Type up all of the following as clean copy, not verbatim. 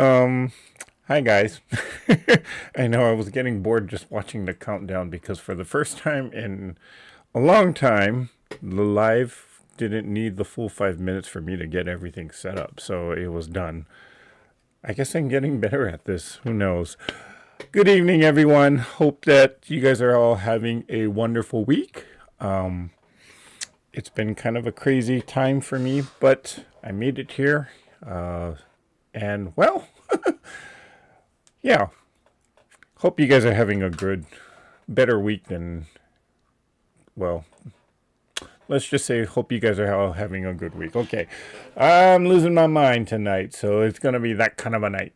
Um, Hi guys. I know I was getting bored just watching the countdown because for the first time in a long time, the live didn't need the full 5 minutes for me to get everything set up, so it was done. I guess I'm getting better at this. Who knows? Good evening, everyone. Hope that you guys are all having a wonderful week. It's been kind of a crazy time for me, but I made it here. And well, yeah, hope you guys are having a good, better week than, well, let's just say, hope you guys are all having a good week. Okay, I'm losing my mind tonight, so it's going to be that kind of a night.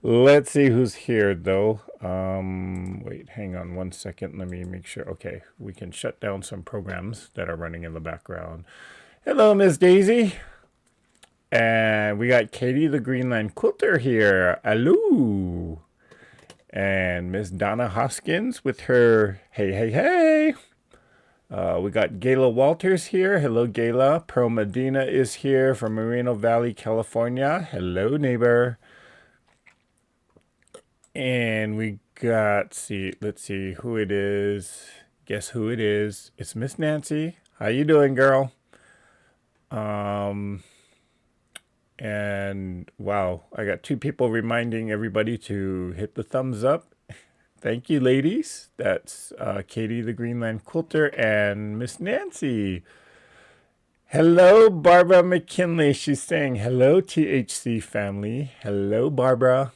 Let's see who's here, though. Wait, hang on one second. Let me make sure. Okay, we can shut down some programs that are running in the background. Hello, Miss Daisy. And we got Katie the Greenland Quilter here. Hello. And Miss Donna Hoskins with her hey, hey, hey. We got Gayla Walters here. Hello, Gayla. Pearl Medina is here from Moreno Valley, California. Hello, neighbor. And we got, let's see who it is. Guess who it is? It's Miss Nancy. How you doing, girl? And wow, I got two people reminding everybody to hit the thumbs up. Thank you, ladies. That's Katie the Greenland Quilter and Miss Nancy. Hello, Barbara McKinley. She's saying hello, THC family. Hello, Barbara.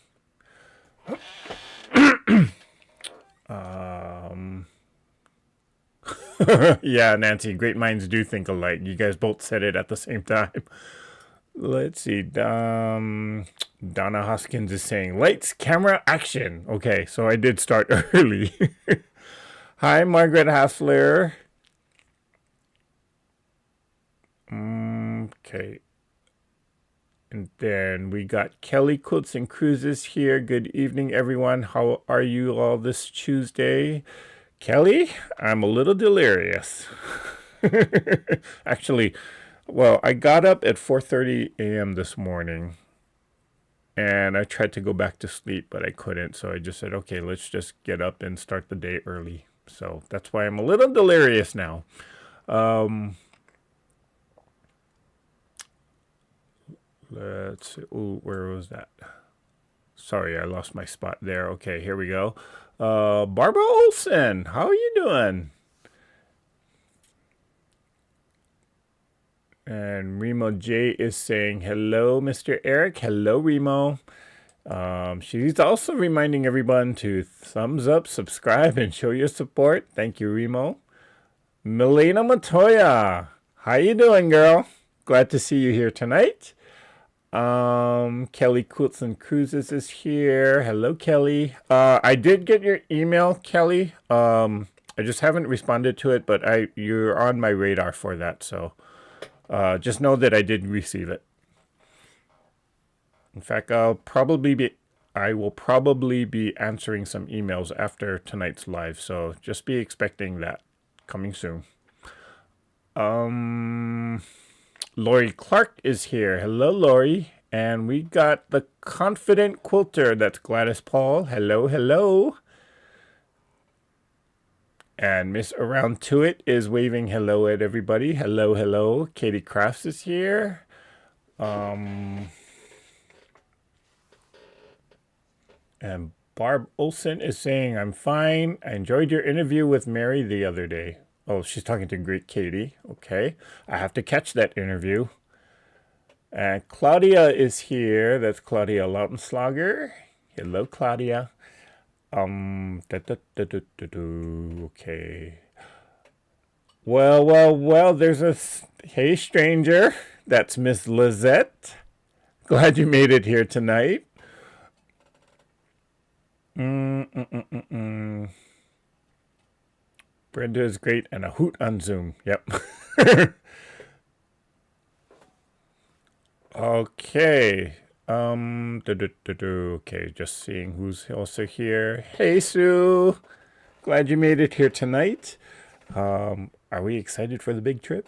Yeah, Nancy, great minds do think alike. You guys both said it at the same time. Let's see. Donna Hoskins is saying, lights, camera, action. Okay, so I did start early. Hi, Margaret Hassler. Okay. And then we got Kelly Quilts and Cruises here. Good evening, everyone. How are you all this Tuesday? Kelly, I'm a little delirious. Actually, well, I got up at 4:30 a.m. this morning and I tried to go back to sleep, but I couldn't. So I just said, okay, let's just get up and start the day early. So that's why I'm a little delirious now. Let's see. Ooh, where was that? Sorry, I lost my spot there. Okay, here we go. Barbara Olson, how are you doing? And Remo J is saying, hello, Mr. Eric. Hello, Remo. She's also reminding everyone to thumbs up, subscribe, and show your support. Thank you, Remo. Milena Matoya, how you doing, girl? Glad to see you here tonight. Kelly Quilts and Cruises is here. Hello, Kelly. I did get your email, Kelly. I just haven't responded to it, but you're on my radar for that, so just know that I did receive it. In fact, I will probably be answering some emails after tonight's live, so just be expecting that coming soon. Lori Clark is here. Hello, Lori. And we got the confident quilter. That's Gladys Paul. Hello, hello. And Miss Around To It is waving hello at everybody. Hello, hello. Katie Crafts is here. And Barb Olson is saying, I'm fine. I enjoyed your interview with Mary the other day. Oh, she's talking to Great Katie. Okay. I have to catch that interview. And Claudia is here. That's Claudia Lautenslager. Hello, Claudia. Okay. Well, there's a... Hey, stranger. That's Miss Lizette. Glad you made it here tonight. Brenda is great and a hoot on Zoom. Yep. Okay. Okay, just seeing who's also here. Hey, Sue. Glad you made it here tonight. Are we excited for the big trip?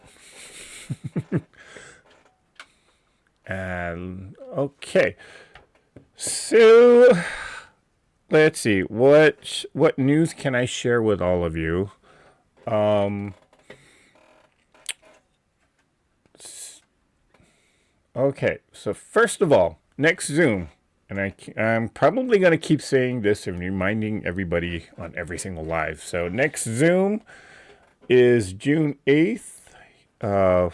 And okay, so let's see what news can I share with all of you. Um, okay, so first of all, next Zoom, and I'm probably going to keep saying this and reminding everybody on every single live. So next Zoom is June 8th,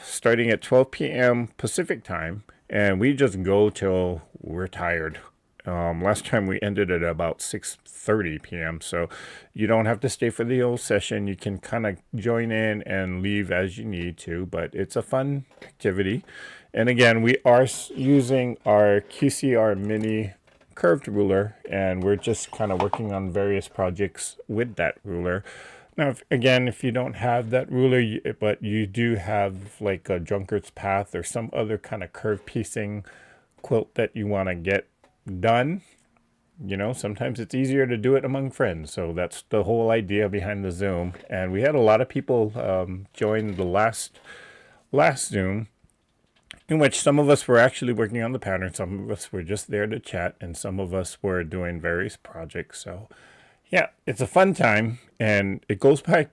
starting at 12 p.m. Pacific time, and we just go till we're tired. Last time we ended at about 6:30 p.m. So you don't have to stay for the whole session. You can kind of join in and leave as you need to, but it's a fun activity. And again, we are using our QCR mini curved ruler, and we're just kind of working on various projects with that ruler. Now, if you don't have that ruler, but you do have like a drunkard's path or some other kind of curve piecing quilt that you want to get done, sometimes it's easier to do it among friends. So that's the whole idea behind the Zoom. And we had a lot of people join the last Zoom, in which some of us were actually working on the pattern, some of us were just there to chat, and some of us were doing various projects. So yeah, it's a fun time, and it goes by,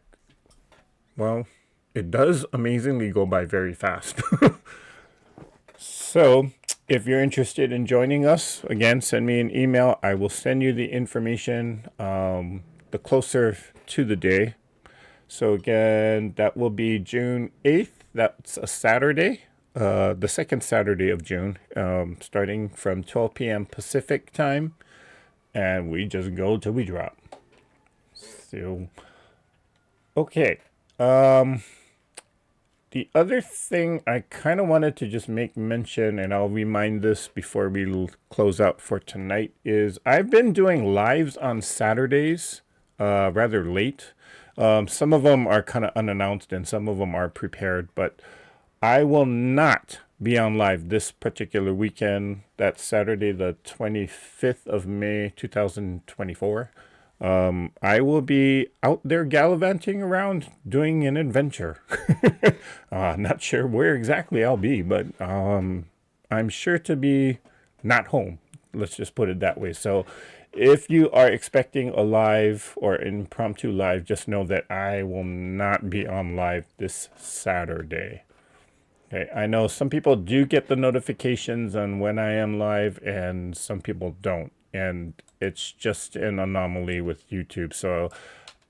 well, it does amazingly go by very fast. So if you're interested in joining us, again, send me an email. I will send you the information the closer to the day. So again, that will be June 8th. That's a Saturday, the second Saturday of June, starting from 12 p.m. Pacific time. And we just go till we drop. So, okay. The other thing I kind of wanted to just make mention, and I'll remind this before we close out for tonight, is I've been doing lives on Saturdays rather late. Some of them are kind of unannounced and some of them are prepared, but I will not be on live this particular weekend. That's Saturday, the 25th of May, 2024. I will be out there gallivanting around doing an adventure. Not sure where exactly I'll be, but I'm sure to be not home. Let's just put it that way. So if you are expecting a live or impromptu live, just know that I will not be on live this Saturday. Okay, I know some people do get the notifications on when I am live and some people don't. And it's just an anomaly with YouTube. So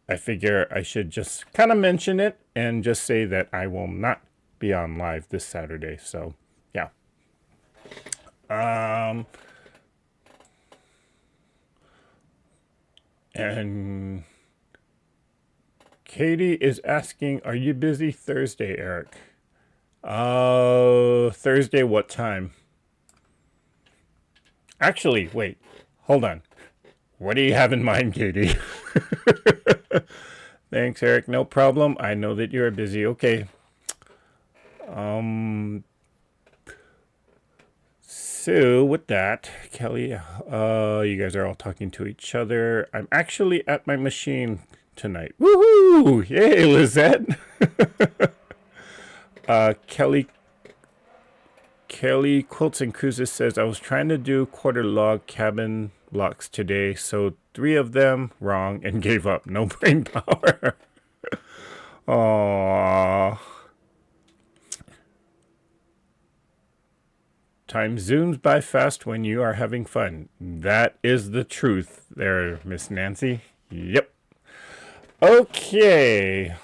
I figure I should just kind of mention it and just say that I will not be on live this Saturday. So yeah. And Katie is asking, are you busy Thursday, Eric? Thursday, what time? Actually, wait, hold on. What do you have in mind, Katie? Thanks, Eric. No problem. I know that you're busy. Okay. So with that, Kelly, you guys are all talking to each other. I'm actually at my machine tonight. Woohoo! Yay, Lizette. Kelly Quilts and Cruises says, I was trying to do quarter log cabin blocks today, so 3 of them wrong and gave up. No brain power. Aww. Time zooms by fast when you are having fun. That is the truth there, Miss Nancy. Yep. Okay.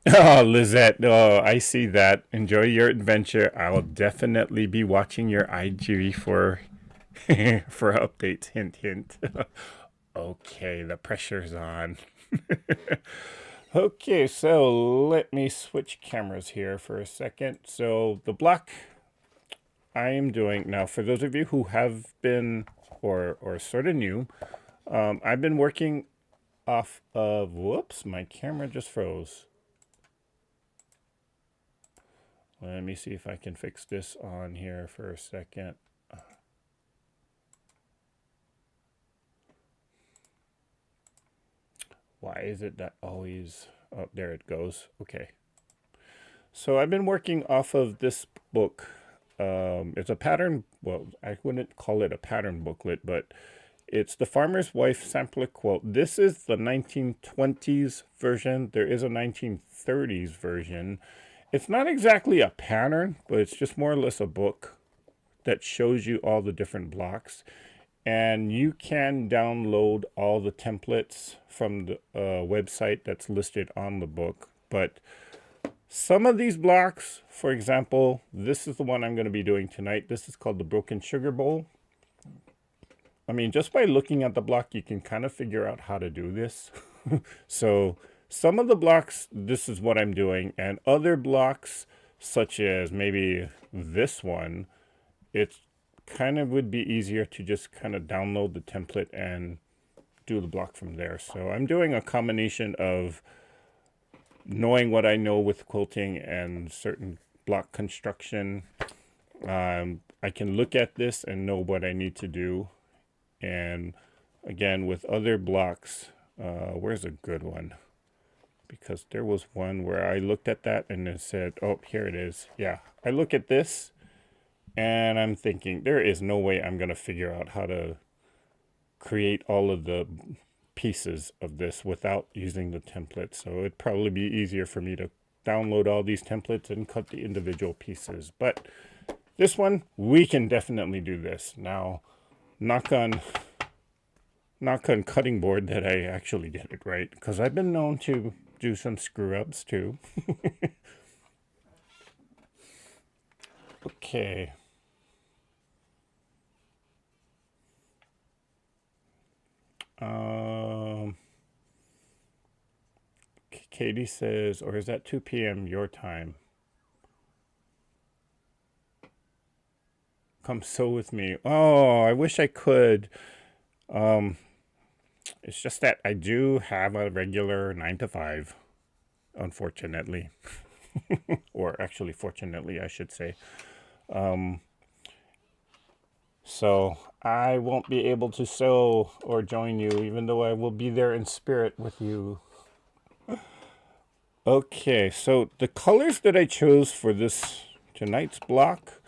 Oh, Lizette. Oh, I see that. Enjoy your adventure. I'll definitely be watching your IG for for updates. Hint, hint. Okay, the pressure's on. Okay, so let me switch cameras here for a second. So the block I am doing now, for those of you who have been or sort of new, I've been working off of, whoops, my camera just froze. Let me see if I can fix this on here for a second. Why is it that always, oh, there it goes. Okay. So I've been working off of this book. It's a pattern, well, I wouldn't call it a pattern booklet, but it's the Farmer's Wife Sampler Quilt. This is the 1920s version. There is a 1930s version. It's not exactly a pattern, but it's just more or less a book that shows you all the different blocks. And you can download all the templates from the website that's listed on the book. But some of these blocks, for example, this is the one I'm going to be doing tonight. This is called the Broken Sugar Bowl. I mean, just by looking at the block, you can kind of figure out how to do this. So some of the blocks, this is what I'm doing. And other blocks, such as maybe this one, it kind of would be easier to just kind of download the template and do the block from there. So I'm doing a combination of knowing what I know with quilting and certain block construction. I can look at this and know what I need to do. And again, with other blocks, where's a good one? Because there was one where I looked at that and it said, oh, here it is. Yeah, I look at this and I'm thinking, there is no way I'm going to figure out how to create all of the pieces of this without using the template. So it'd probably be easier for me to download all these templates and cut the individual pieces. But this one, we can definitely do this. Now, knock on cutting board that I actually did it right, because I've been known to do some screw ups too. Okay. Katie says, or is that 2 p.m. your time? Come sew with me. Oh, I wish I could. It's just that I do have a regular 9 to 5, unfortunately. Or actually, fortunately, I should say. So I won't be able to sew or join you, even though I will be there in spirit with you. Okay, so the colors that I chose for this tonight's block,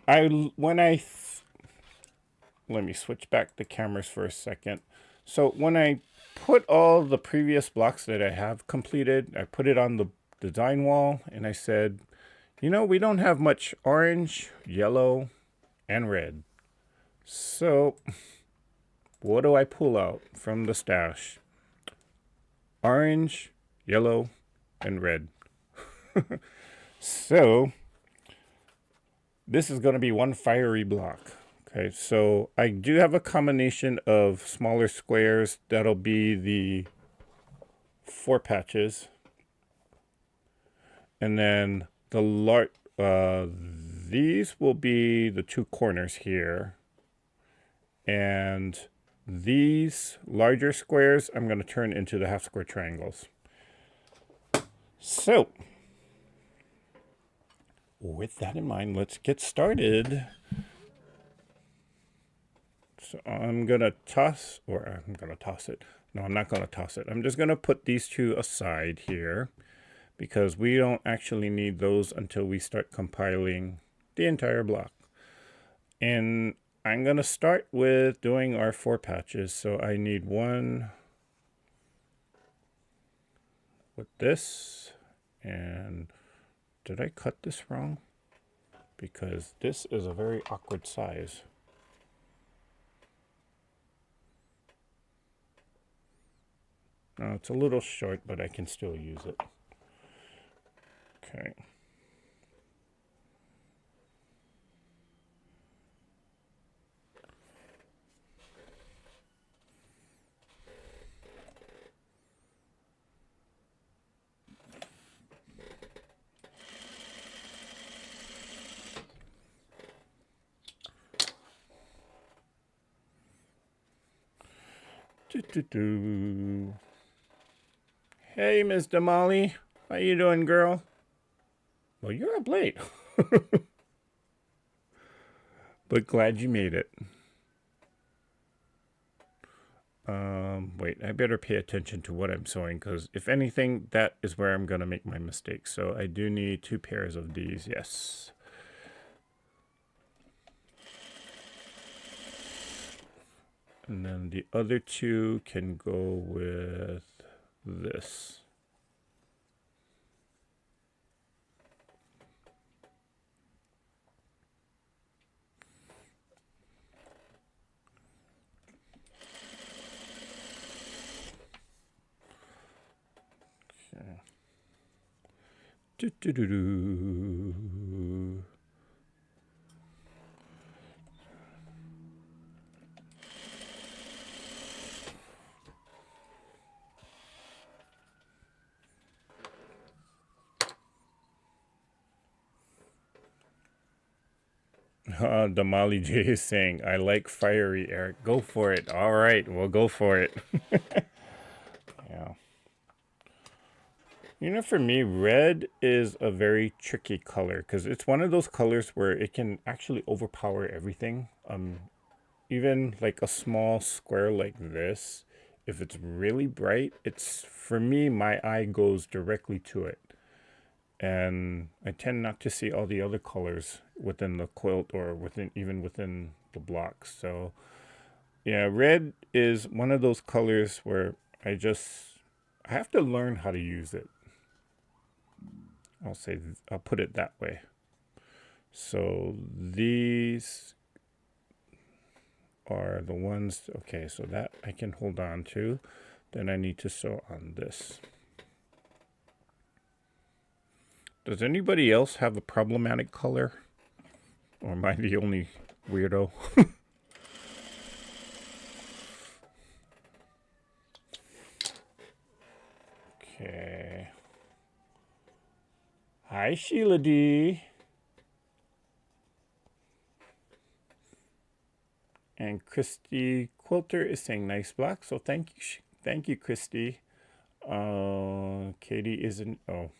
let me switch back the cameras for a second. So when I put all the previous blocks that I have completed, I put it on the design wall and I said, you know, we don't have much orange, yellow, and red. So what do I pull out from the stash? Orange, yellow, and red. So this is going to be one fiery block. Okay, so I do have a combination of smaller squares. That'll be the 4 patches. And then these will be the 2 corners here. And these larger squares, I'm going to turn into the half square triangles. So, with that in mind, let's get started. So I'm going to toss it. No, I'm not going to toss it. I'm just going to put these 2 aside here because we don't actually need those until we start compiling the entire block. And I'm going to start with doing our 4 patches. So I need one with this. And did I cut this wrong? Because this is a very awkward size. No, it's a little short, but I can still use it. Okay. Hey, Miss Damali. How you doing, girl? Well, you're up late. But glad you made it. Wait, I better pay attention to what I'm sewing, because if anything, that is where I'm going to make my mistakes. So I do need 2 pairs of these, yes. And then the other 2 can go with this. Do, do, do, do. Damali J is saying, I like fiery, Eric. Go for it. All right, we'll go for it. Yeah. You know, for me, red is a very tricky color because it's one of those colors where it can actually overpower everything. Even like a small square like this, if it's really bright, it's, for me, my eye goes directly to it. And I tend not to see all the other colors within the quilt or even within the blocks. So yeah, red is one of those colors where I have to learn how to use it. I'll put it that way. So these are the ones, okay, so that I can hold on to. Then I need to sew on this. Does anybody else have a problematic color? Or am I the only weirdo? Okay. Hi, Sheila D. And Christy Quilter is saying nice block. So thank you, Christy. Katie isn't. Oh,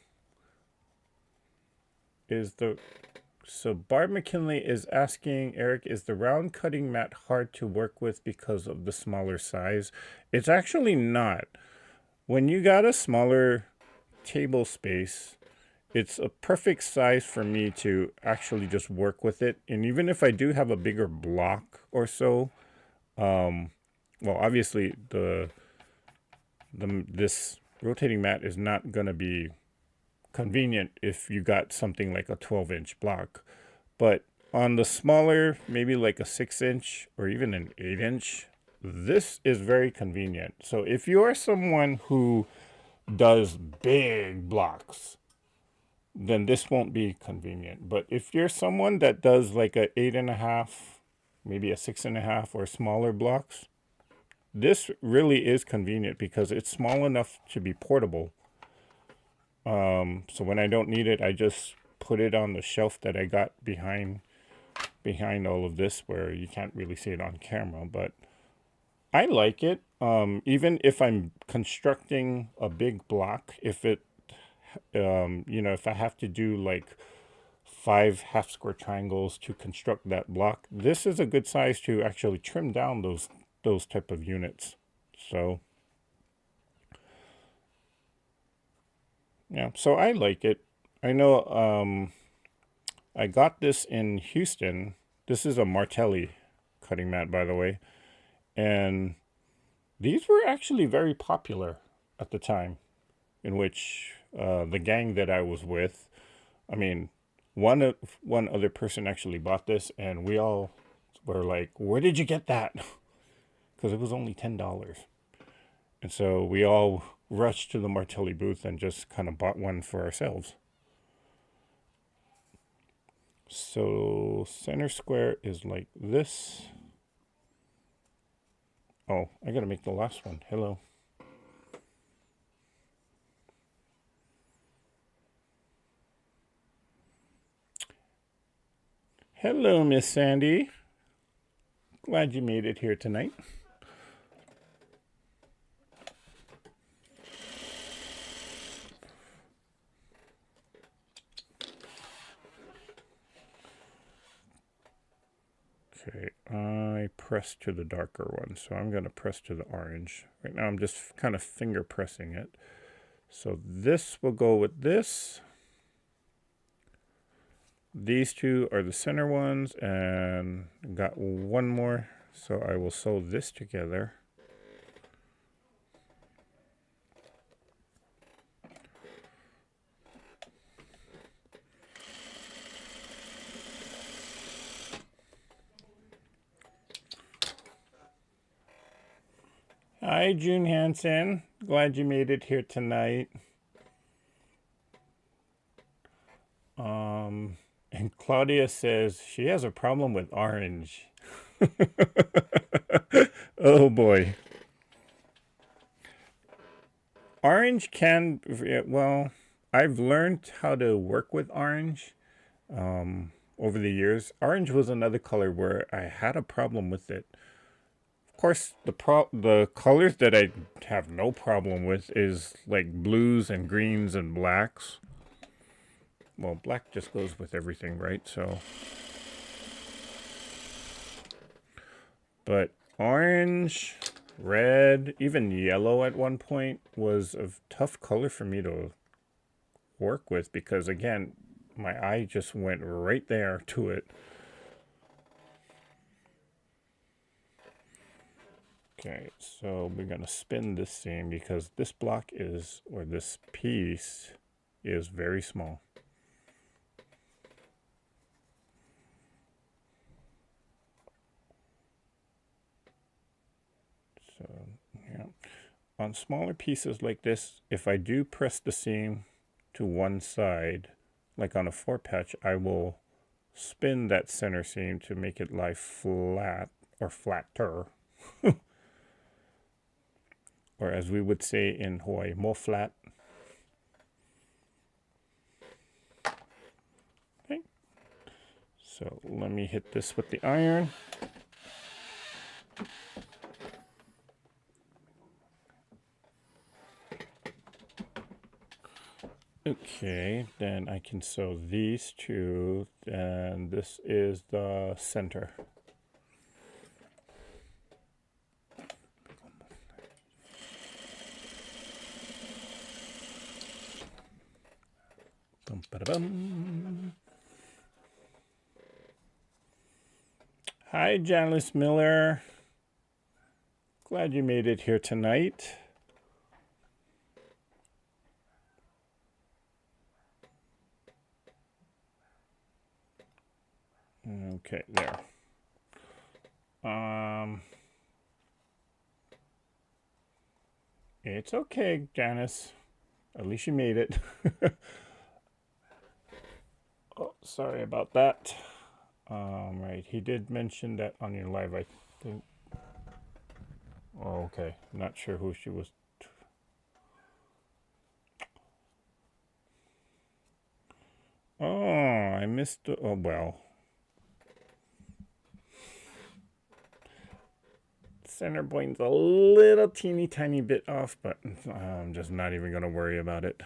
so Barb McKinley is asking Eric, is the round cutting mat hard to work with because of the smaller size? It's actually not. When you got a smaller table space, it's a perfect size for me to actually just work with it. And even if I do have a bigger block or so, well, obviously this rotating mat is not going to be convenient if you got something like a 12-inch block. But on the smaller, maybe like a 6-inch or even an 8-inch, this is very convenient. So if you are someone who does big blocks, then this won't be convenient. But if you're someone that does like a 8.5, maybe a 6.5 or smaller blocks, this really is convenient because it's small enough to be portable. So when I don't need it, I just put it on the shelf that I got behind all of this, where you can't really see it on camera. But I like it. Even if I'm constructing a big block, if it, if I have to do like 5 half square triangles to construct that block, this is a good size to actually trim down those type of units. So yeah, so I like it. I know I got this in Houston. This is a Martelli cutting mat, by the way. And these were actually very popular at the time, in which the gang that I was with, I mean, one other person actually bought this, and we all were like, where did you get that? Because it was only $10. And so we all rushed to the Martelli booth and just kind of bought one for ourselves. So center square is like this. Oh, I gotta make the last one. Hello. Hello, Miss Sandy. Glad you made it here tonight. Okay, I press to the darker one. So I'm going to press to the orange. Right now I'm just kind of finger pressing it. So this will go with this. These two are the center ones, and got one more. So I will sew this together. Hi, June Hansen. Glad you made it here tonight. And Claudia says she has a problem with orange. Oh boy. Orange can, well, I've learned how to work with orange over the years. Orange was another color where I had a problem with it. Of course, the colors that I have no problem with is like blues and greens and blacks. Well, black just goes with everything, right? So, but orange, red, even yellow at one point was a tough color for me to work with because, again, my eye just went right there to it. Okay, so we're going to spin this seam because this block is, or this piece is very small. So, yeah. On smaller pieces like this, if I do press the seam to one side, like on a 4-patch, I will spin that center seam to make it lie flat or flatter. Or as we would say in Hawaii, more flat. Okay. So let me hit this with the iron. Okay, then I can sew these two, and this is the center. Bum. Hi, Janice Miller. Glad you made it here tonight. Okay, there. It's okay, Janice. At least you made it. Oh, sorry about that. Right, he did mention that on your live, I think. Oh, okay. Not sure who she was. Oh, I missed. Oh, well. Center point's a little teeny tiny bit off, but I'm just not even going to worry about it.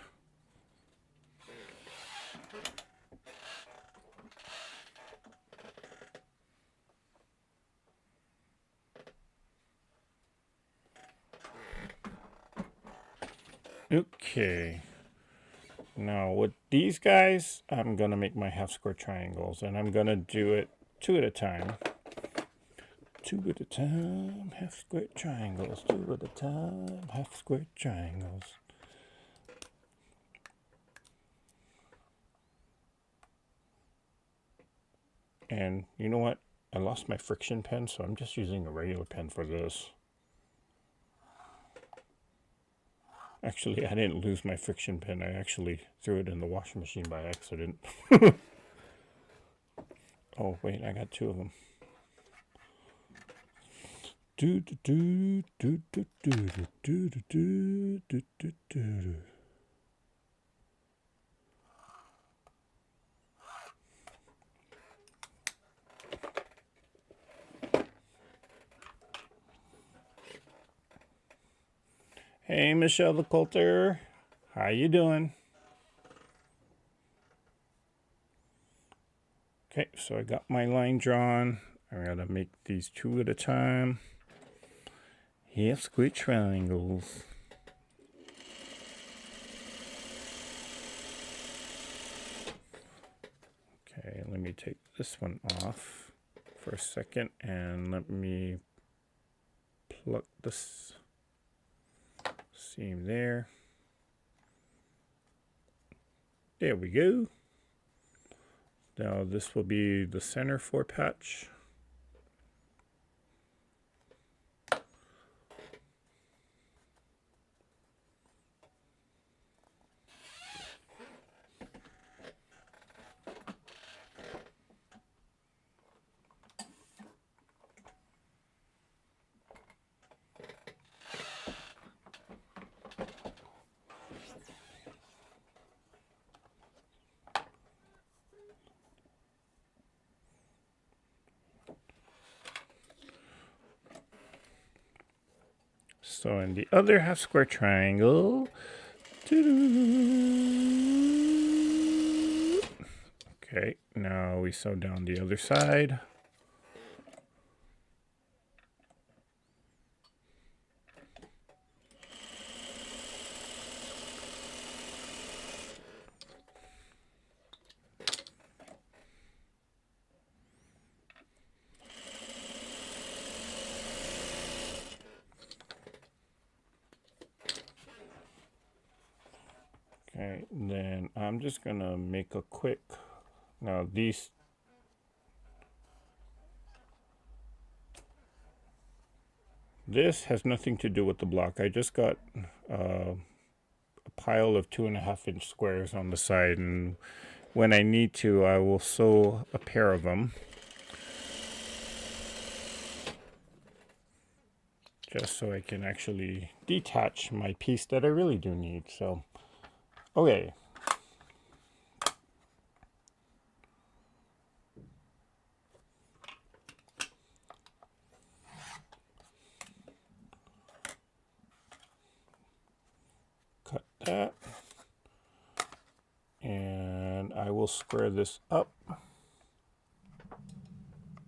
Okay. Now with these guys, I'm going to make my half square triangles, and I'm going to do it 2 at a time. 2 at a time, half square triangles. 2 at a time, half square triangles. And you know what? I lost my friction pen, so I'm just using a regular pen for this. Actually, I didn't lose my friction pen. I actually threw it in the washing machine by accident. Oh, wait, I got 2 of them. Do do do do do do do do do do do. Hey, Michelle the Coulter, how you doing? Okay, so I got my line drawn. I'm gonna make these 2 at a time. Half square triangles. Okay, let me take this one off for a second and let me plug this seam there. There we go. Now this will be the center 4 patch. So in the other half square triangle, okay, now we sew down the other side. Okay, then I'm just gonna make a quick, now this has nothing to do with the block. I just got a pile of 2.5-inch squares on the side, and when I need to, I will sew a pair of them. Just so I can actually detach my piece that I really do need. So, okay. Cut that. And I will square this up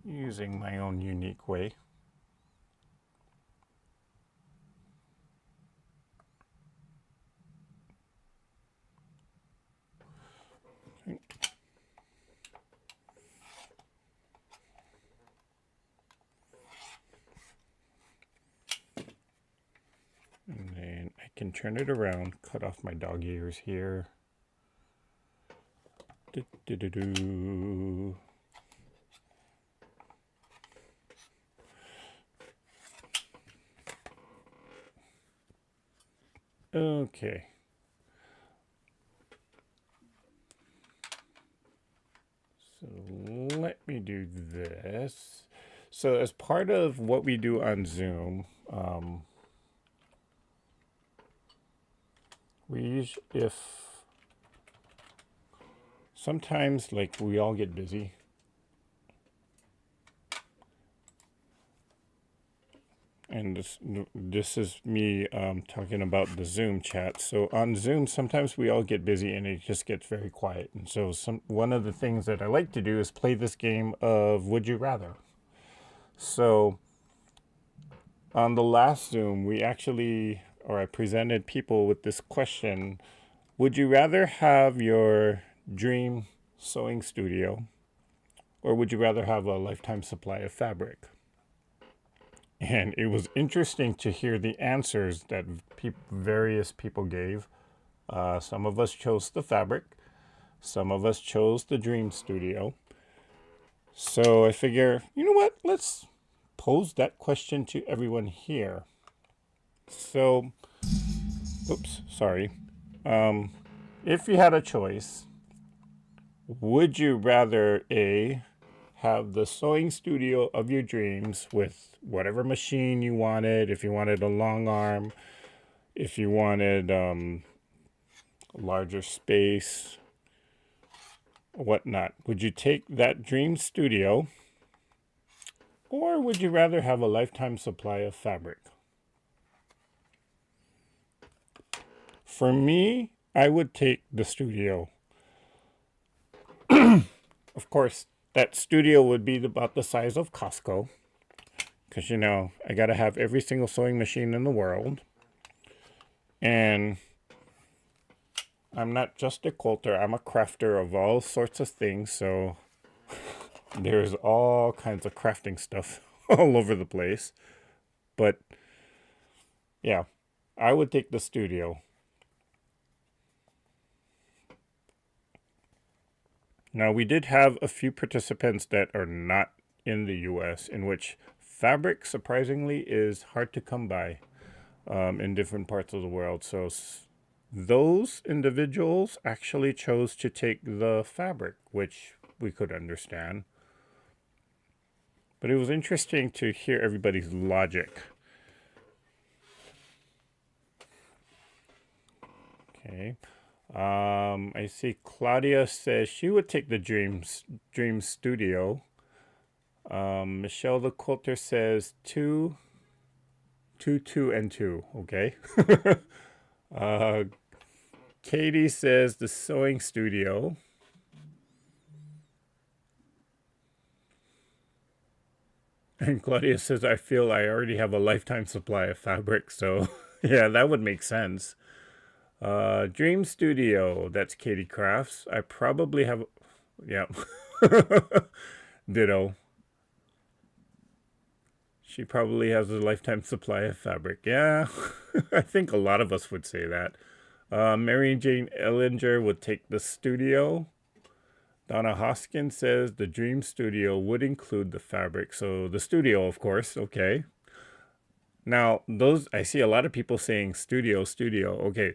using my own unique way. Okay. And then I can turn it around, cut off my dog ears here. Okay. So let me do this. So as part of what we do on Zoom, if sometimes like we all get busy, and this is me talking about the Zoom chat. So on Zoom, sometimes we all get busy and it just gets very quiet. And so one of the things that I like to do is play this game of Would You Rather. So on the last Zoom, I presented people with this question: would you rather have your dream sewing studio, or would you rather have a lifetime supply of fabric? And it was interesting to hear the answers that various people gave. Some of us chose the fabric. Some of us chose the dream studio. So I figure, you know what? Let's pose that question to everyone here. So, oops, sorry. If you had a choice, would you rather have the sewing studio of your dreams with whatever machine you wanted, if you wanted a long arm, if you wanted a larger space, whatnot, would you take that dream studio, or would you rather have a lifetime supply of fabric? For me, I would take the studio. Of course, that studio would be about the size of Costco. Because, I got to have every single sewing machine in the world. And I'm not just a quilter, I'm a crafter of all sorts of things. So there's all kinds of crafting stuff all over the place. But yeah, I would take the studio. Now, we did have a few participants that are not in the US, in which fabric, surprisingly, is hard to come by in different parts of the world. So those individuals actually chose to take the fabric, which we could understand. But it was interesting to hear everybody's logic. Okay. I see Claudia says she would take the Dream Studio. Michelle the Quilter says two, and two. Okay. Katie says the Sewing Studio. And Claudia says, I feel I already have a lifetime supply of fabric. So, yeah, that would make sense. Dream Studio, that's Katie Crafts. I probably have, yeah. Ditto. She probably has a lifetime supply of fabric. Yeah, I think a lot of us would say that. Mary Jane Ellinger would take the studio. Donna Hoskins says the Dream Studio would include the fabric. So the studio, of course, okay. Now, I see a lot of people saying studio. Okay,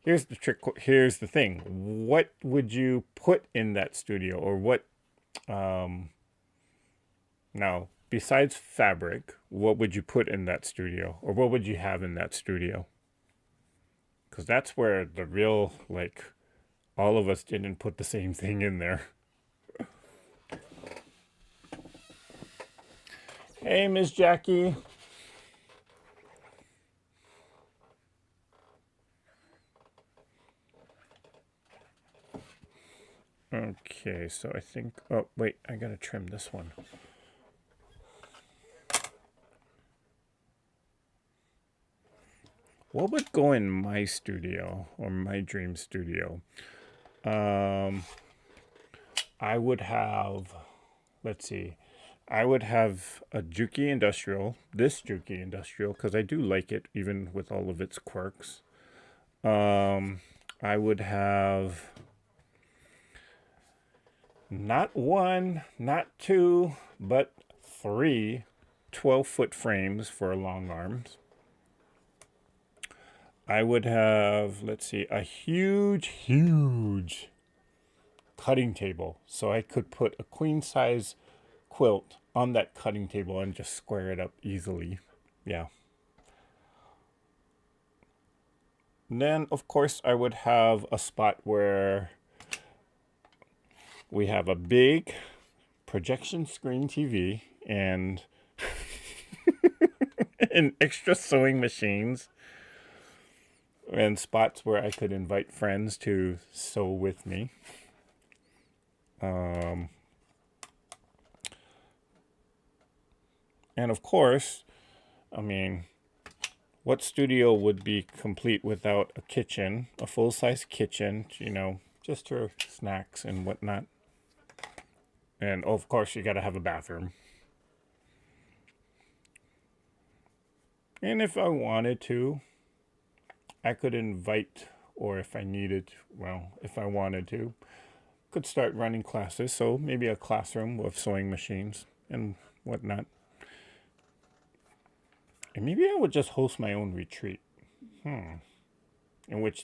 here's the trick. Here's the thing. What would you put in that studio? Or what, now, besides fabric, what would you put in that studio? Or what would you have in that studio? Because that's where the real, all of us didn't put the same thing in there. Hey, Miss Jackie. Okay, so I think, oh, wait, I gotta trim this one. What would go in my studio or my dream studio? I would have, let's see, I would have a Juki Industrial, this Juki Industrial, because I do like it even with all of its quirks. I would have not one, not two, but three 12-foot frames for long arms. I would have, let's see, a huge cutting table. So I could put a queen size quilt on that cutting table and just square it up easily. Yeah. And then, of course, I would have a spot where we have a big projection screen TV and and extra sewing machines and spots where I could invite friends to sew with me. And of course, I mean, what studio would be complete without a kitchen, a full-size kitchen, just for snacks and whatnot. And of course, you got to have a bathroom. And if I wanted to, I could invite, or if I needed, if I wanted to, could start running classes. So maybe a classroom with sewing machines and whatnot. And maybe I would just host my own retreat. In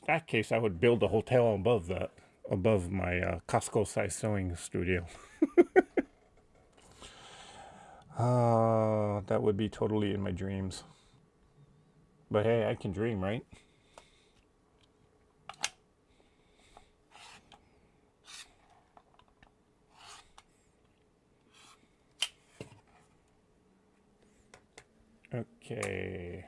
that case, I would build a hotel above my Costco-sized sewing studio. That would be totally in my dreams. But hey, I can dream, right? Okay.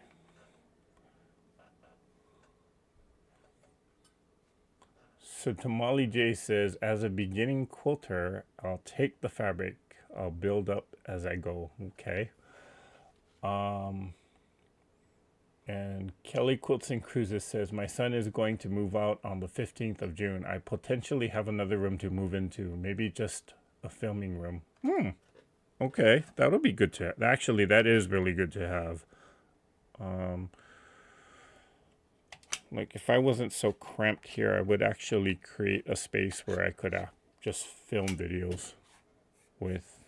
So Tamale J says, as a beginning quilter, I'll take the fabric. I'll build up as I go. Okay. And Kelly Quilts and Cruises says, my son is going to move out on the 15th of June. I potentially have another room to move into. Maybe just a filming room. Okay. That'll be good to have. Actually, that is really good to have. Like, if I wasn't so cramped here, I would actually create a space where I could just film videos with.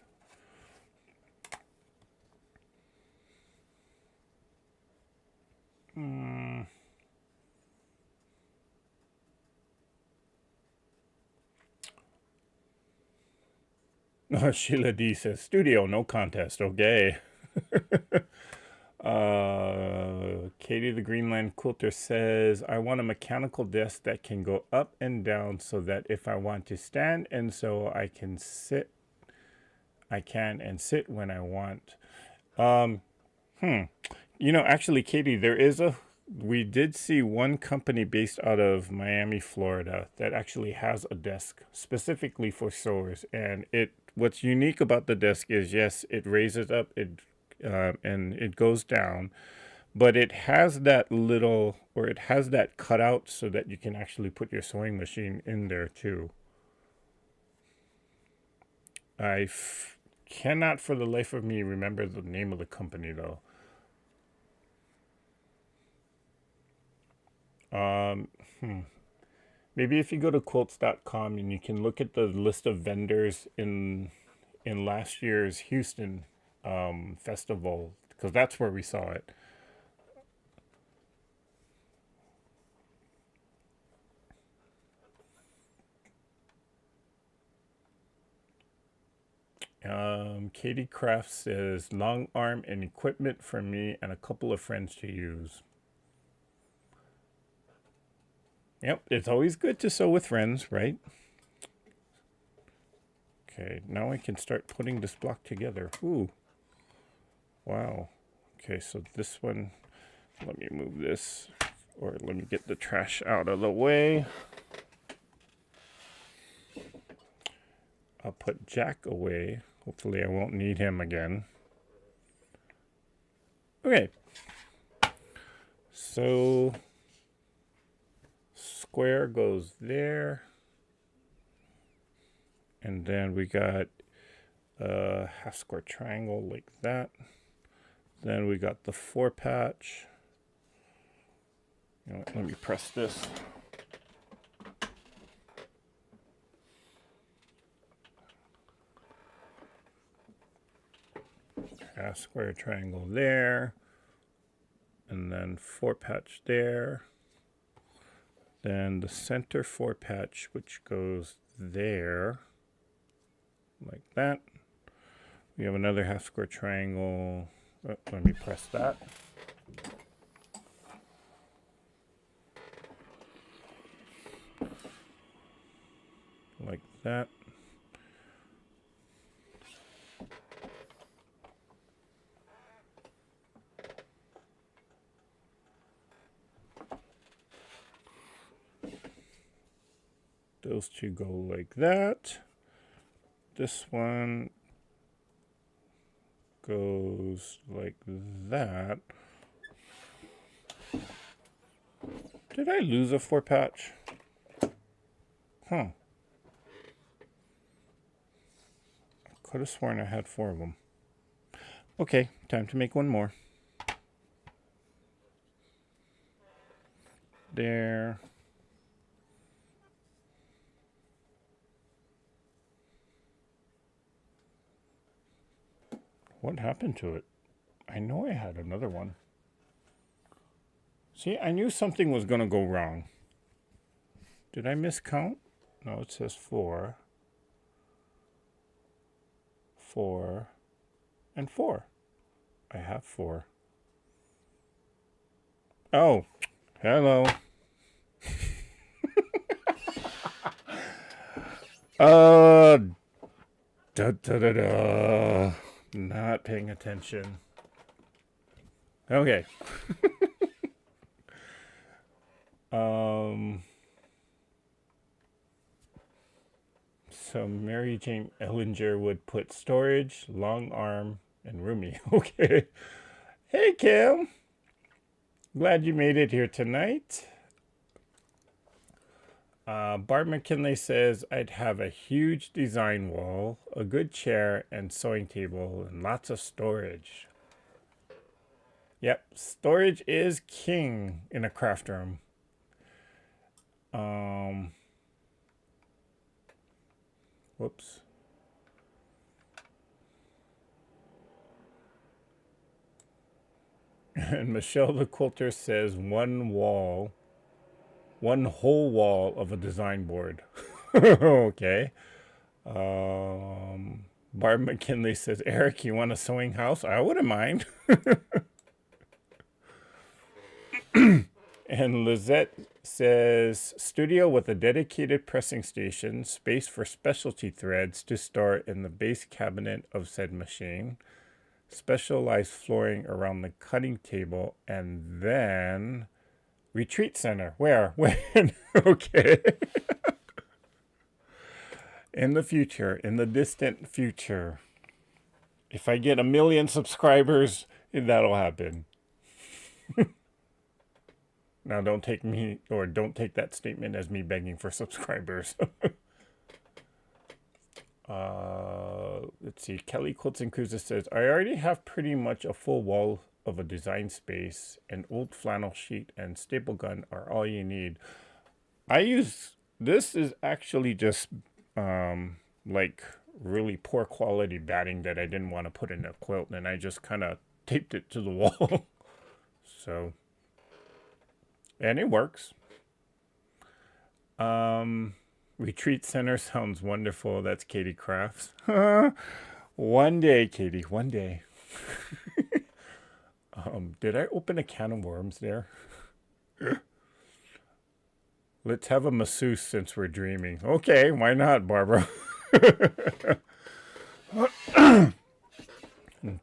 Sheila D says, studio, no contest. Okay. Katie the Greenland Quilter says, I want a mechanical desk that can go up and down so that if I want to stand and so I can sit, I can and sit when I want. You know, actually, Katie, we did see one company based out of Miami, Florida that actually has a desk specifically for sewers. And what's unique about the desk is, yes, it raises up, and it goes down, but it has that cutout so that you can actually put your sewing machine in there too. Cannot for the life of me remember the name of the company though. Maybe if you go to quilts.com and you can look at the list of vendors in last year's Houston festival, because that's where we saw it. Katie Kraft says, long arm and equipment for me and a couple of friends to use. Yep, it's always good to sew with friends, right? Okay, now I can start putting this block together. Ooh. Wow. Okay, so this one, let me move this, or let me get the trash out of the way. I'll put Jack away. Hopefully I won't need him again. Okay. So square goes there. And then we got a half square triangle like that. Then we got the 4-patch. You know what, let me press this. Half square triangle there, and then 4-patch there, then the center 4-patch which goes there like that. We have another half square triangle. Let me press that. Like that. Those two go like that. This one goes like that. Did I lose a 4-patch? Huh. Could have sworn I had 4 of them. Okay, time to make one more. There. What happened to it? I know I had another one. See, I knew something was going to go wrong. Did I miscount? No, it says 4. 4 and 4. I have 4. Oh, hello. Da da da da. Not paying attention. Okay. So Mary Jane Ellinger would put storage, long arm, and roomy. Okay. Hey, Kim. Glad you made it here tonight. Bart McKinley says, I'd have a huge design wall, a good chair and sewing table, and lots of storage. Yep, storage is king in a craft room. Whoops. And Michelle the Quilter says one whole wall of a design board. Okay. Barb McKinley says, Eric, you want a sewing house? I wouldn't mind. And Lizette says, studio with a dedicated pressing station, space for specialty threads to store in the base cabinet of said machine, specialized flooring around the cutting table, and then retreat center. Where? When? Okay. In the future, in the distant future, if I get 1 million subscribers, that'll happen. Now, don't take that statement as me begging for subscribers. Let's see. Kelly Quilts and Cruises says, I already have pretty much a full wall of a design space. An old flannel sheet and staple gun are all you need. This is actually just like really poor quality batting that I didn't want to put in a quilt, and I just kind of taped it to the wall. So, and it works. Retreat center sounds wonderful. That's Katie Crafts. One day, Katie, one day. Did I open a can of worms there? Let's have a masseuse since we're dreaming. Okay, why not, Barbara?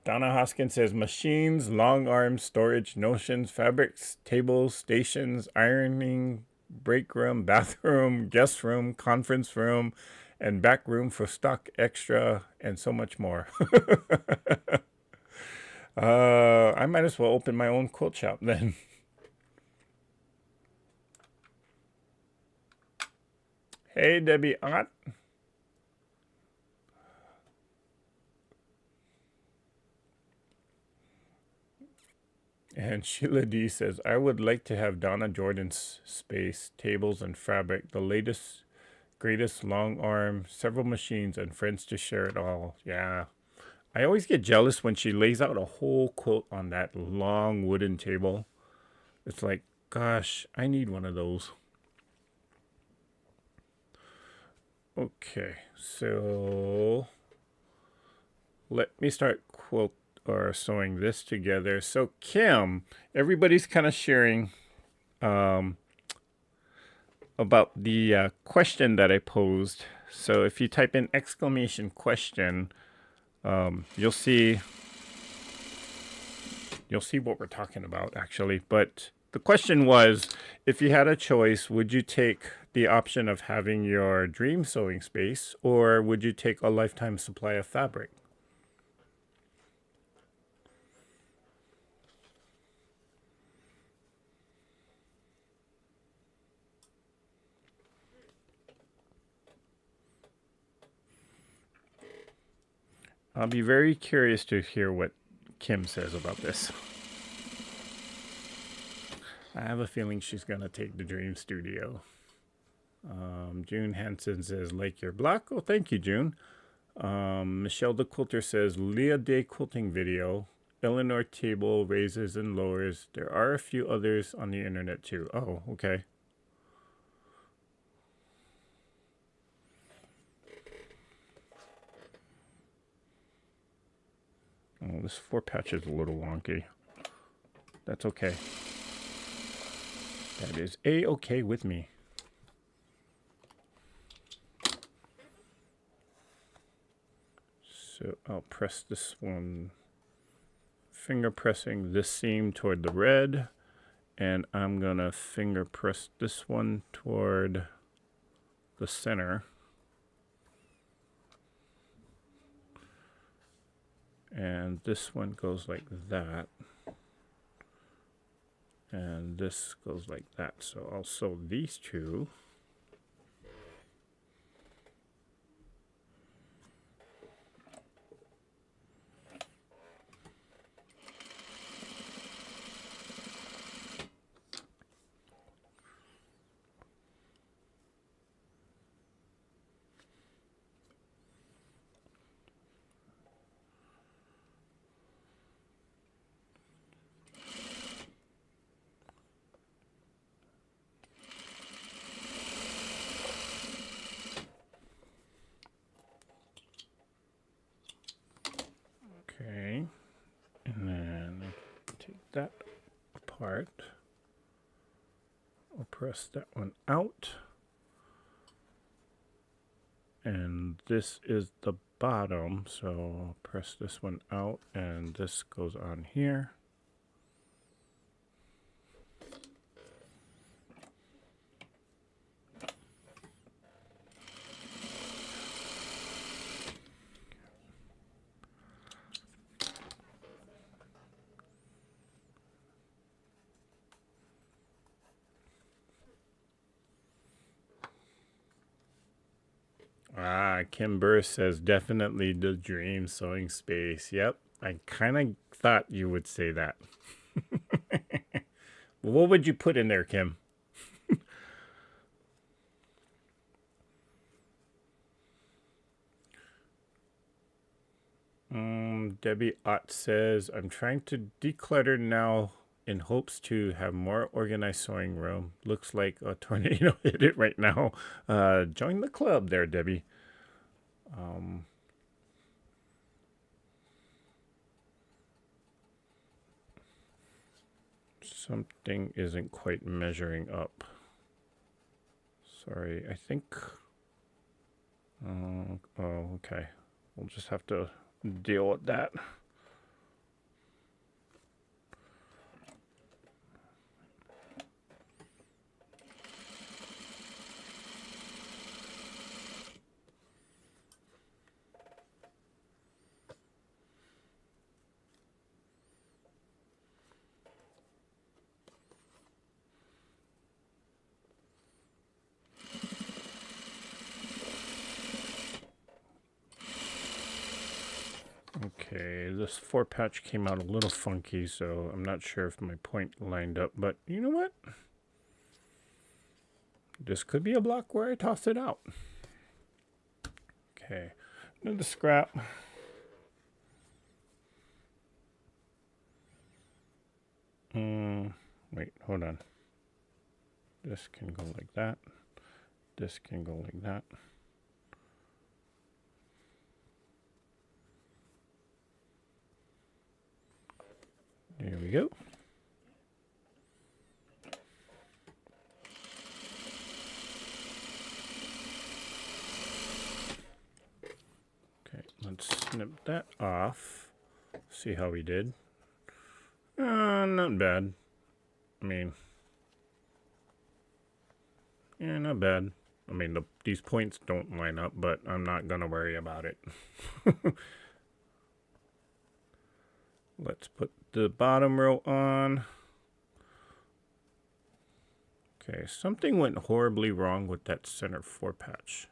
Donna Hoskins says, machines, long arms, storage, notions, fabrics, tables, stations, ironing, break room, bathroom, guest room, conference room, and back room for stock extra, and so much more. I might as well open my own quilt shop then. Hey, Debbie Ott. And Sheila D says, I would like to have Donna Jordan's space, tables, and fabric, the latest, greatest long arm, several machines, and friends to share it all. Yeah. I always get jealous when she lays out a whole quilt on that long wooden table. It's like, gosh, I need one of those. Okay, so let me start sewing this together. So Kim, everybody's kind of sharing about the question that I posed. So if you type in exclamation question, you'll see what we're talking about actually. But the question was, if you had a choice, would you take the option of having your dream sewing space, or would you take a lifetime supply of fabric? I'll be very curious to hear what Kim says about this. I have a feeling she's going to take the Dream Studio. June Hansen says, like your block. Oh, thank you, June. Michelle the Quilter says, Leah Day quilting video. Eleanor table raises and lowers. There are a few others on the internet too. Oh, okay. Oh, this 4-patch is a little wonky. That's okay. That is A-okay with me. So I'll press this one, finger pressing this seam toward the red, and I'm gonna finger press this one toward the center. And this one goes like that. And this goes like that. So I'll sew these two. Okay, and then take that apart. I'll press that one out. And this is the bottom, so I'll press this one out, and this goes on here. Ah, Kim Burr says definitely the dream sewing space. Yep, I kind of thought you would say that. What would you put in there, Kim? Debbie Ott says, I'm trying to declutter now in hopes to have more organized sewing room. Looks like a tornado hit it right now. Join the club there, Debbie. Something isn't quite measuring up. Sorry, I think... oh, okay. We'll just have to deal with that. Okay, this 4-patch came out a little funky, so I'm not sure if my point lined up, but you know what? This could be a block where I toss it out. Okay, another scrap. Wait, hold on. This can go like that. This can go like that. There we go. Okay, let's snip that off. See how we did. Not bad. I mean, yeah, not bad. I mean, these points don't line up, but I'm not going to worry about it. Let's put the bottom row on. Okay, something went horribly wrong with that center 4-patch.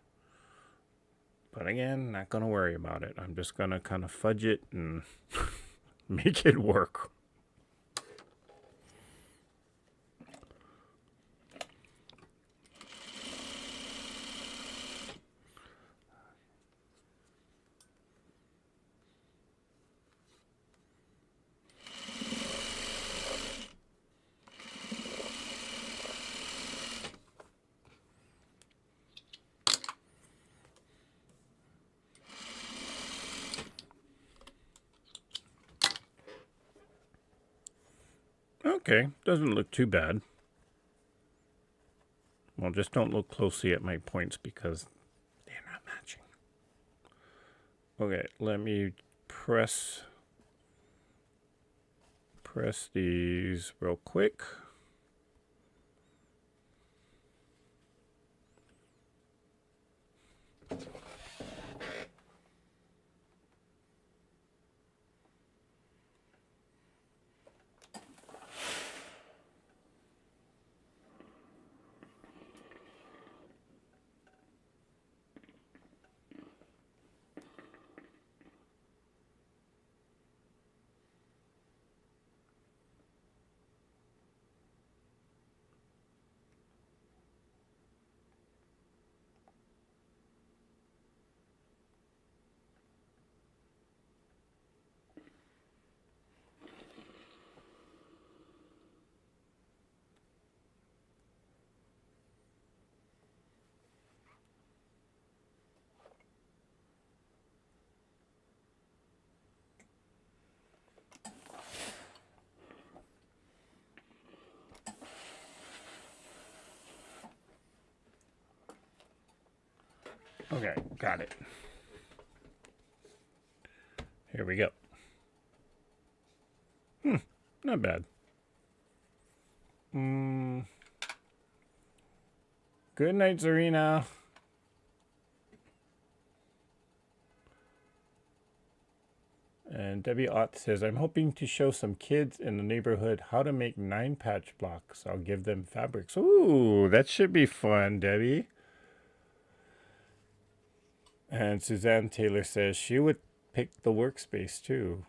But again, not going to worry about it. I'm just going to kind of fudge it and make it work. Okay, doesn't look too bad. Well, just don't look closely at my points because they're not matching. Okay, let me press these real quick. Okay, got it. Here we go. Not bad. Good night, Zarina. And Debbie Ott says, I'm hoping to show some kids in the neighborhood how to make 9-patch blocks. I'll give them fabrics. Ooh, that should be fun, Debbie. And Suzanne Taylor says she would pick the workspace too.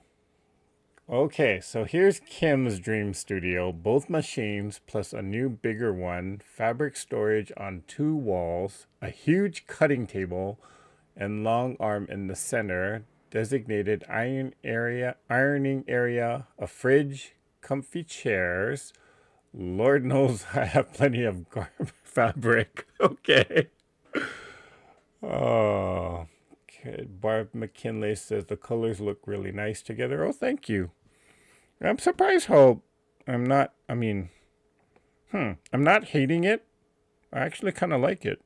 Okay, so here's Kim's dream studio. Both machines plus a new bigger one, fabric storage on 2 walls, a huge cutting table, and long arm in the center, designated ironing area, a fridge, comfy chairs. Lord knows I have plenty of fabric. Okay. Oh, okay. Barb McKinley says the colors look really nice together. Oh, thank you. I'm surprised how I'm not, I'm not hating it. I actually kind of like it.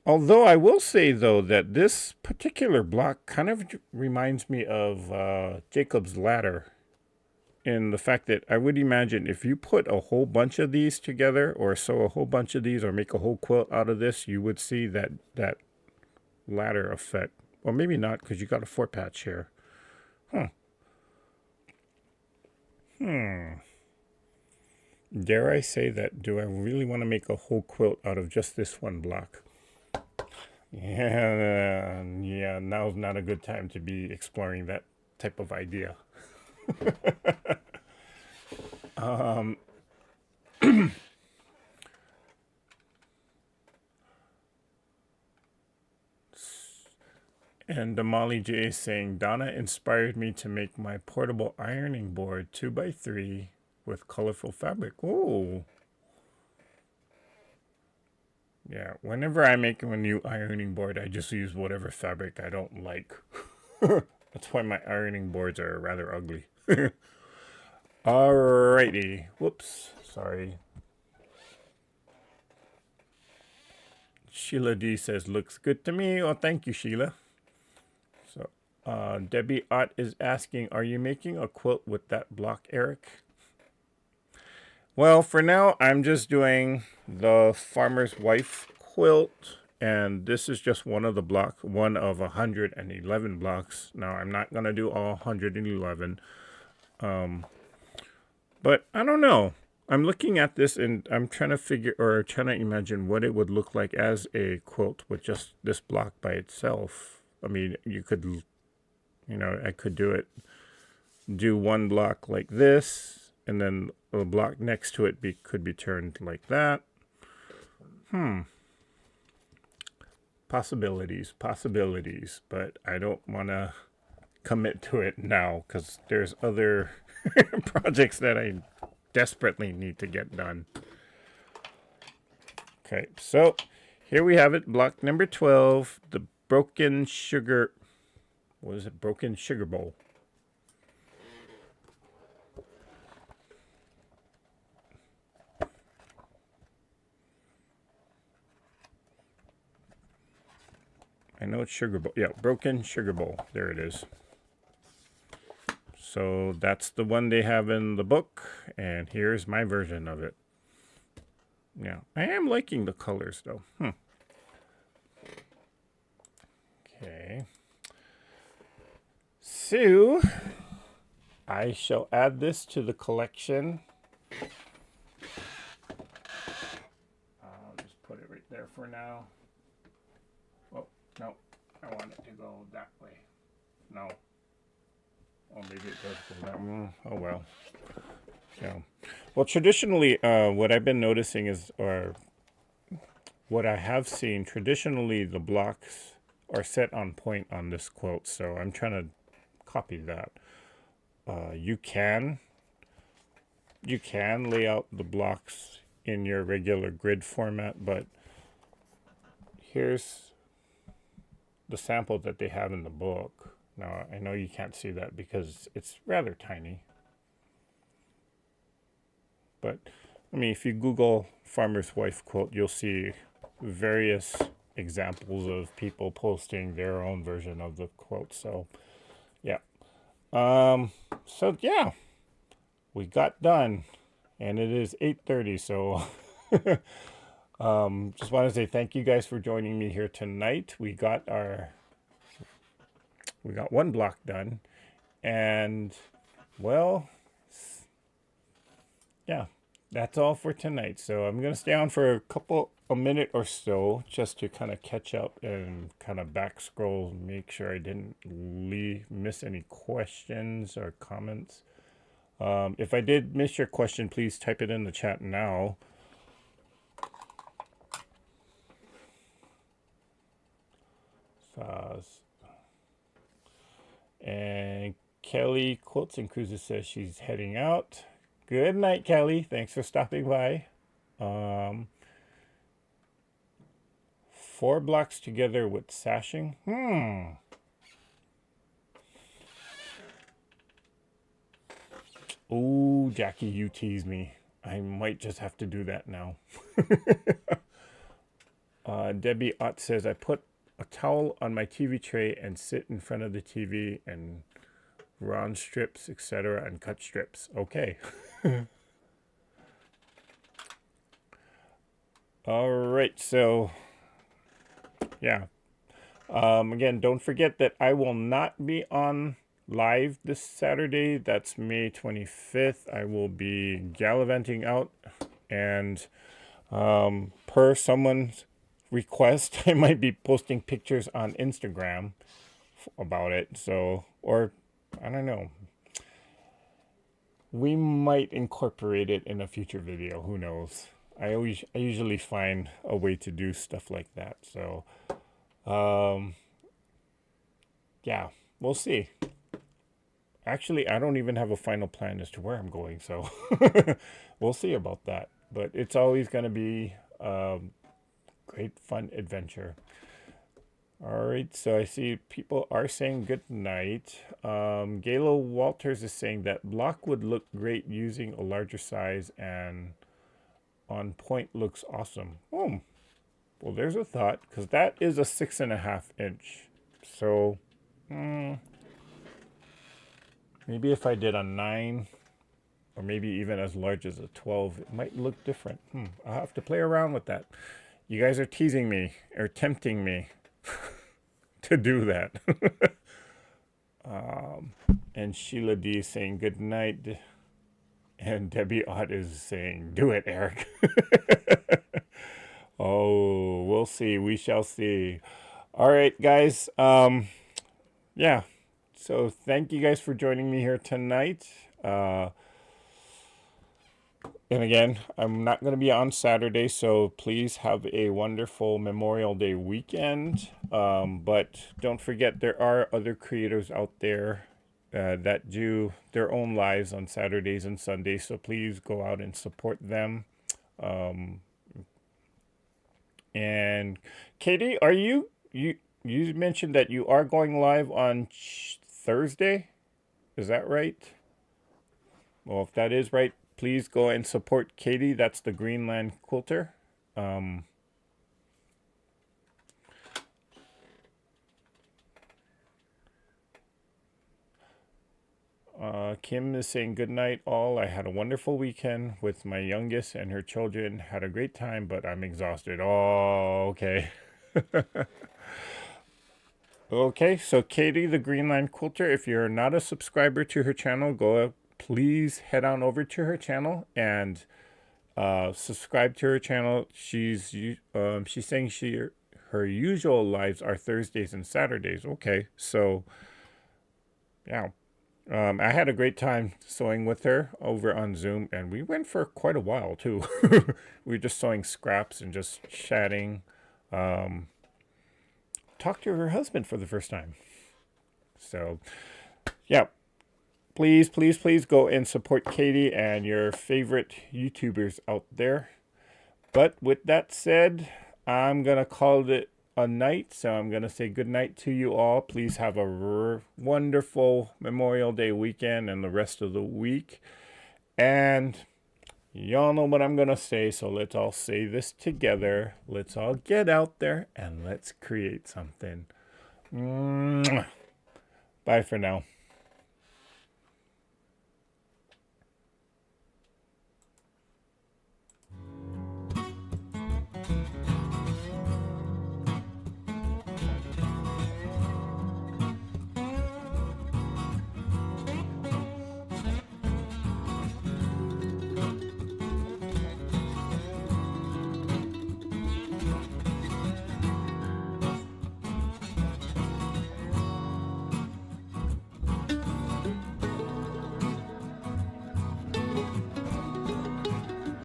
Although I will say, though, that this particular block kind of reminds me of Jacob's Ladder in the fact that I would imagine if you put a whole bunch of these together or sew a whole bunch of these or make a whole quilt out of this, you would see that ladder effect. Or maybe not because you got a 4-patch here. Dare I say that? Do I really want to make a whole quilt out of just this one block? Yeah, now's not a good time to be exploring that type of idea. And Damali J is saying, Donna inspired me to make my portable ironing board 2x3 with colorful fabric. Ooh. Yeah, whenever I make a new ironing board, I just use whatever fabric I don't like. That's why my ironing boards are rather ugly. Alrighty. Whoops. Sorry. Sheila D says, looks good to me. Oh, thank you, Sheila. So, Debbie Ott is asking, are you making a quilt with that block, Eric? Well, for now, I'm just doing the farmer's wife quilt. And this is just one of the blocks, one of 111 blocks. Now, I'm not going to do all 111. But I don't know. I'm looking at this and I'm trying to imagine what it would look like as a quilt with just this block by itself. I mean, I could do one block like this, and then a block next to it could be turned like that. Possibilities, but I don't want to commit to it now because there's other projects that I desperately need to get done. Okay, so here we have it, block number 12, the broken sugar, broken sugar bowl. I know it's sugar bowl. Yeah, broken sugar bowl. There it is. So that's the one they have in the book, and here's my version of it. Yeah, I am liking the colors though. Okay. So I shall add this to the collection. I'll just put it right there for now. Oh, no, I want it to go that way. No. Oh, maybe it does go that way. Oh, well. Well, traditionally, what I've been noticing is, or what I have seen, traditionally the blocks are set on point on this quilt, so I'm trying to copy that. You can lay out the blocks in your regular grid format, but here's the sample that they have in the book. Now, I know you can't see that because it's rather tiny. But, I mean, if you Google farmer's wife quilt, you'll see various examples of people posting their own version of the quilt. So yeah. So yeah, we got done, and it is 8:30. So just want to say thank you guys for joining me here tonight. We got one block done, and well, yeah, that's all for tonight. So I'm gonna stay on for a minute or so just to kind of catch up and kind of back scroll, make sure I didn't miss any questions or comments. If I did miss your question, please type it in the chat now. And Kelly Quilts and Cruises says she's heading out. Good night, Kelly. Thanks for stopping by. 4 blocks together with sashing. Oh, Jackie, you tease me. I might just have to do that now. Debbie Ott says, I put a towel on my TV tray and sit in front of the TV and round strips, etc., and cut strips. Okay. All right, so yeah. Again, don't forget that I will not be on live this Saturday. That's May 25th. I will be gallivanting out, and per someone's request, I might be posting pictures on Instagram about it. So, or I don't know. We might incorporate it in a future video. Who knows? I usually find a way to do stuff like that. So, yeah, we'll see. Actually, I don't even have a final plan as to where I'm going, so we'll see about that. But it's always going to be a great fun adventure. All right, so I see people are saying good night. Galo Walters is saying that block would look great using a larger size, and on point looks awesome. Oh, well, there's a thought, because that is a 6.5 inch. So maybe if I did a 9, or maybe even as large as a 12, it might look different. I'll have to play around with that. You guys are teasing me or tempting me to do that. And Sheila D is saying good night. And Debbie Ott is saying, do it, Eric. Oh, we'll see. We shall see. All right, guys. Yeah. So thank you guys for joining me here tonight. And again, I'm not going to be on Saturday, so please have a wonderful Memorial Day weekend. But don't forget, there are other creators out there that do their own lives on Saturdays and Sundays, so please go out and support them. And Katie, are you mentioned that you are going live on Thursday? Is that right? Well, if that is right, please go and support Katie. That's the Greenland Quilter. Kim is saying good night all. I had a wonderful weekend with my youngest and her children. Had a great time, but I'm exhausted. Oh, okay. Okay, so Katie, the Greenland Quilter, if you're not a subscriber to her channel, please head on over to her channel and subscribe to her channel. She's saying her usual lives are Thursdays and Saturdays. Okay, so yeah. I had a great time sewing with her over on Zoom, and we went for quite a while too. We were just sewing scraps and just chatting. Talked to her husband for the first time. So, yeah. Please, please, please go and support Katie and your favorite YouTubers out there. But with that said, I'm going to call it a night. So I'm going to say good night to you all. Please have a wonderful Memorial Day weekend and the rest of the week. And Y'all know what I'm going to say, so let's all say this together. Let's all get out there and let's create something. Mwah. Bye for now.